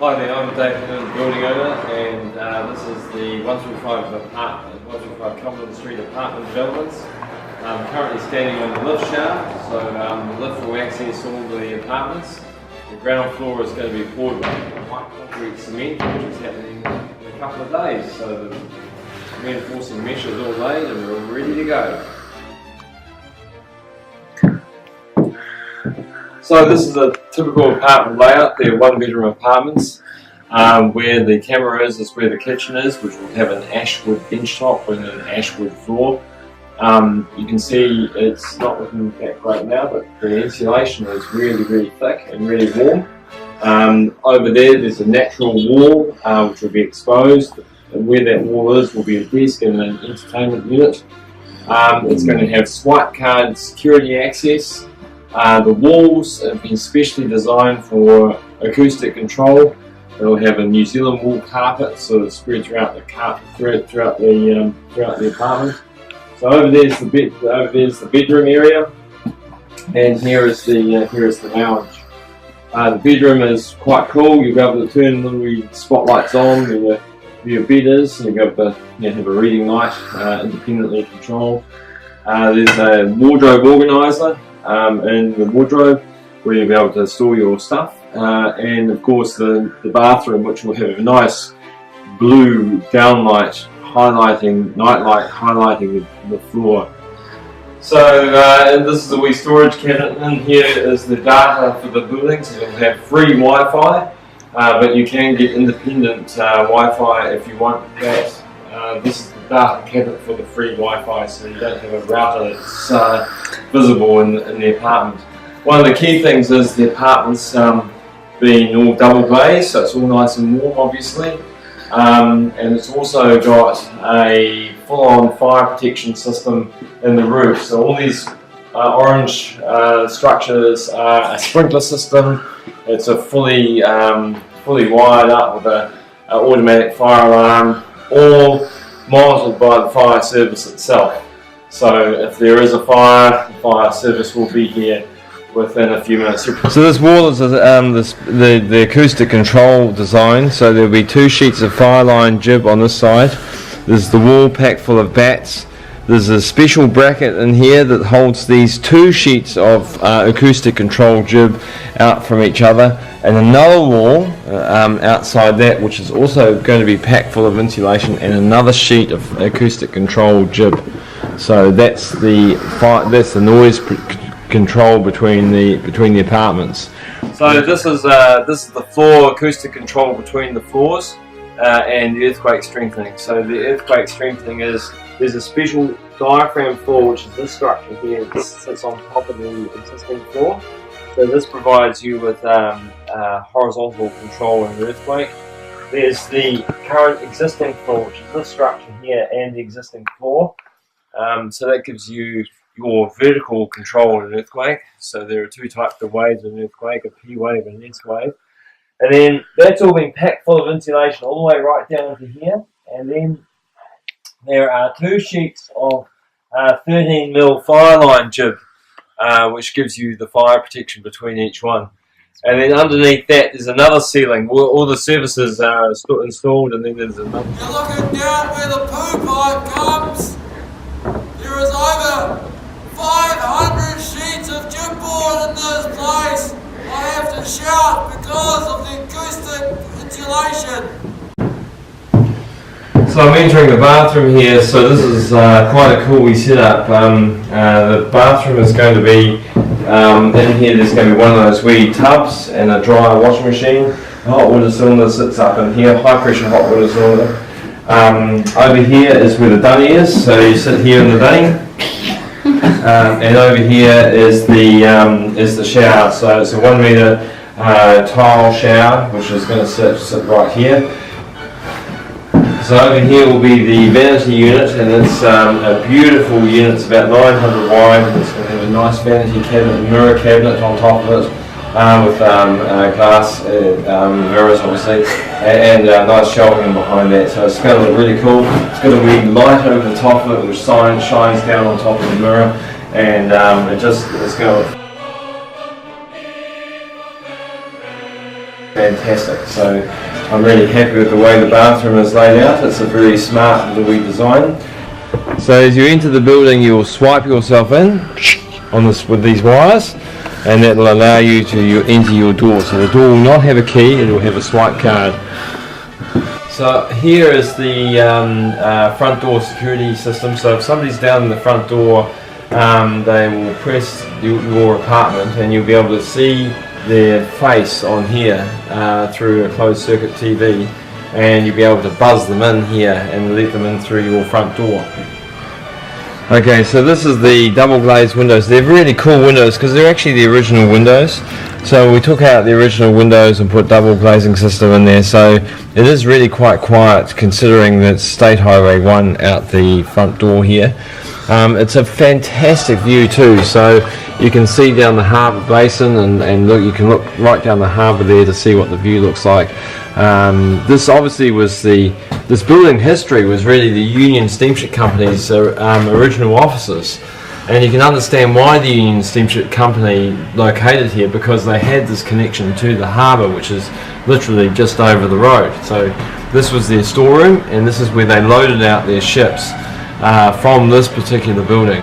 Hi there, I'm David, building owner, and this is the 135 Cumberland St Apartment developments. I'm currently standing on the lift shaft, so the lift will access all the apartments. The ground floor is going to be poured with white concrete cement, which is happening in a couple of days. So the reinforcing mesh is all laid and we're all ready to go. So this is a typical apartment layout. They're one-bedroom apartments. Where the camera is where the kitchen is, which will have an ashwood bench top with an ashwood floor. You can see it's not looking that great now, but the insulation is really thick and really warm. Over there's a natural wall which will be exposed, and where that wall is will be a desk and an entertainment unit. It's going to have swipe card security access. The walls have been specially designed for acoustic control. It'll have a New Zealand wool carpet, so it's spread throughout the throughout the apartment. So over there's the bedroom area, and here is the lounge. The bedroom is quite cool. You'll be able to turn little spotlights on where your bed is, and you'll be able to have a reading light independently controlled. There's a wardrobe organiser in the wardrobe where you'll be able to store your stuff. And of course the bathroom, which will have a nice blue downlight nightlight highlighting the floor. So and this is the wee storage cabinet, and here is the data for the building. So you'll have free Wi-Fi, but you can get independent Wi-Fi if you want that. This is the data cabinet for the free Wi-Fi, so you don't have a router that's visible in the apartment. One of the key things is the apartments being all double glazed, so it's all nice and warm obviously, and it's also got a full-on fire protection system in the roof. So all these orange structures are a sprinkler system. It's a fully wired up with an automatic fire alarm, all monitored by the fire service itself. So if there is a fire, the fire service will be here within a few minutes. So this wall is the acoustic control design. So there'll be two sheets of fireline jib on this side. There's the wall packed full of bats. There's a special bracket in here that holds these two sheets of acoustic control jib out from each other, and another wall outside that, which is also going to be packed full of insulation, and another sheet of acoustic control jib. So that's the noise control between the apartments. So this is the floor acoustic control between the floors and the earthquake strengthening. So the earthquake strengthening is there's a special diaphragm floor, which is this structure here that sits on top of the existing floor. So this provides you with horizontal control in an earthquake. There's the current existing floor, which is this structure here, and the existing floor. So that gives you your vertical control in an earthquake. So there are two types of waves in an earthquake, a P wave and an S wave. And then that's all been packed full of insulation all the way right down to here. And then there are two sheets of 13mm fireline jib, which gives you the fire protection between each one. And then underneath that there's another ceiling where all the services are installed, and then there's another. You're looking down where the poo pipe comes. There is over 500 sheets of chipboard in this place. I have to shout because of the acoustic insulation. So I'm entering the bathroom here. So this is quite a cool wee setup. The bathroom is going to be in here. There's going to be one of those wee tubs and a dryer washing machine. The hot water cylinder sits up in here, high pressure hot water cylinder. Over here is where the dunny is, so you sit here in the dunny. And over here is the shower. So it's a 1 metre tile shower, which is going to sit right here. So over here will be the vanity unit, and it's a beautiful unit. It's about 900 wide, and it's going to have a nice vanity cabinet, mirror cabinet on top of it, with glass mirrors obviously, and nice shelving behind that. So it's going to look really cool. It's got a wee light over the top of it, which shines down on top of the mirror, and it's going to Fantastic. So I'm really happy with the way the bathroom is laid out. It's a very smart little design. So as you enter the building, you'll swipe yourself in on this with these wires, and that will allow you to enter your door. So the door will not have a key, it will have a swipe card. So here is the front door security system. So if somebody's down in the front door, they will press your apartment and you'll be able to see their face on here through a closed circuit TV, and you'll be able to buzz them in here and let them in through your front door. Okay, so this is the double glazed windows. They're really cool windows because they're actually the original windows. So we took out the original windows and put double glazing system in there, so it is really quite quiet considering that it's State Highway 1 out the front door here. It's a fantastic view too, so you can see down the harbour basin and look, you can look right down the harbour there to see what the view looks like. This obviously was this building history was really the Union Steamship Company's original offices, and you can understand why the Union Steamship Company located here, because they had this connection to the harbour, which is literally just over the road. So this was their storeroom, and this is where they loaded out their ships from this particular building.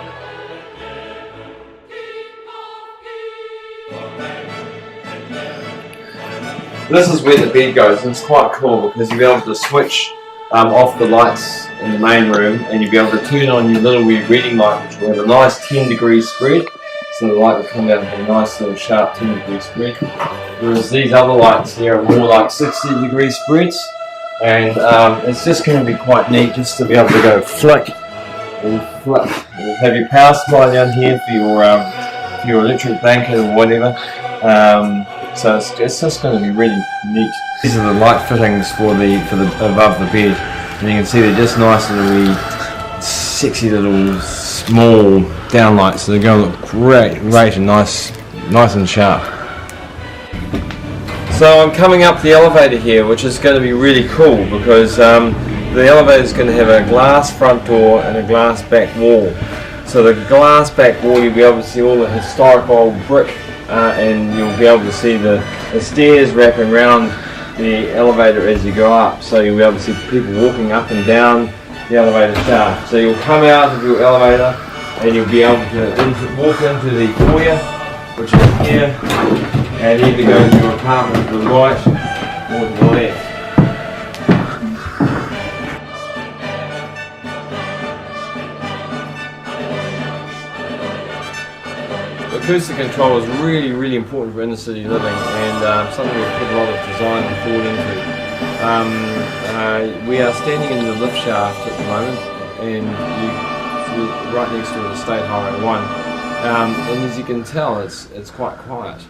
This is where the bed goes, and it's quite cool because you'll be able to switch off the lights in the main room, and you'll be able to turn on your little weird reading light, which will have a nice 10-degree spread. So the light will come down with a nice little sharp 10-degree spread. Whereas these other lights here are more like 60-degree spreads, and it's just going to be quite neat just to be able to go flick and flick. You'll have your power supply down here for your electric blanket or whatever. So it's just going to be really neat. These are the light fittings for the above the bed, and you can see they're just nice little sexy little small downlights. So they're going to look great and nice and sharp. So I'm coming up the elevator here, which is going to be really cool because the elevator is going to have a glass front door and a glass back wall. So the glass back wall, you'll be able to see all the historic old brick, and you'll be able to see the stairs wrapping around the elevator as you go up. So you'll be able to see people walking up and down the elevator shaft. So you'll come out of your elevator and you'll be able to walk into the foyer, which is here, and either go to your apartment to the right or to the left. Acoustic control is really important for inner city living, and something we've put a lot of design and thought into. We are standing in the lift shaft at the moment, and we're right next to the State Highway 1, and as you can tell, it's quite quiet.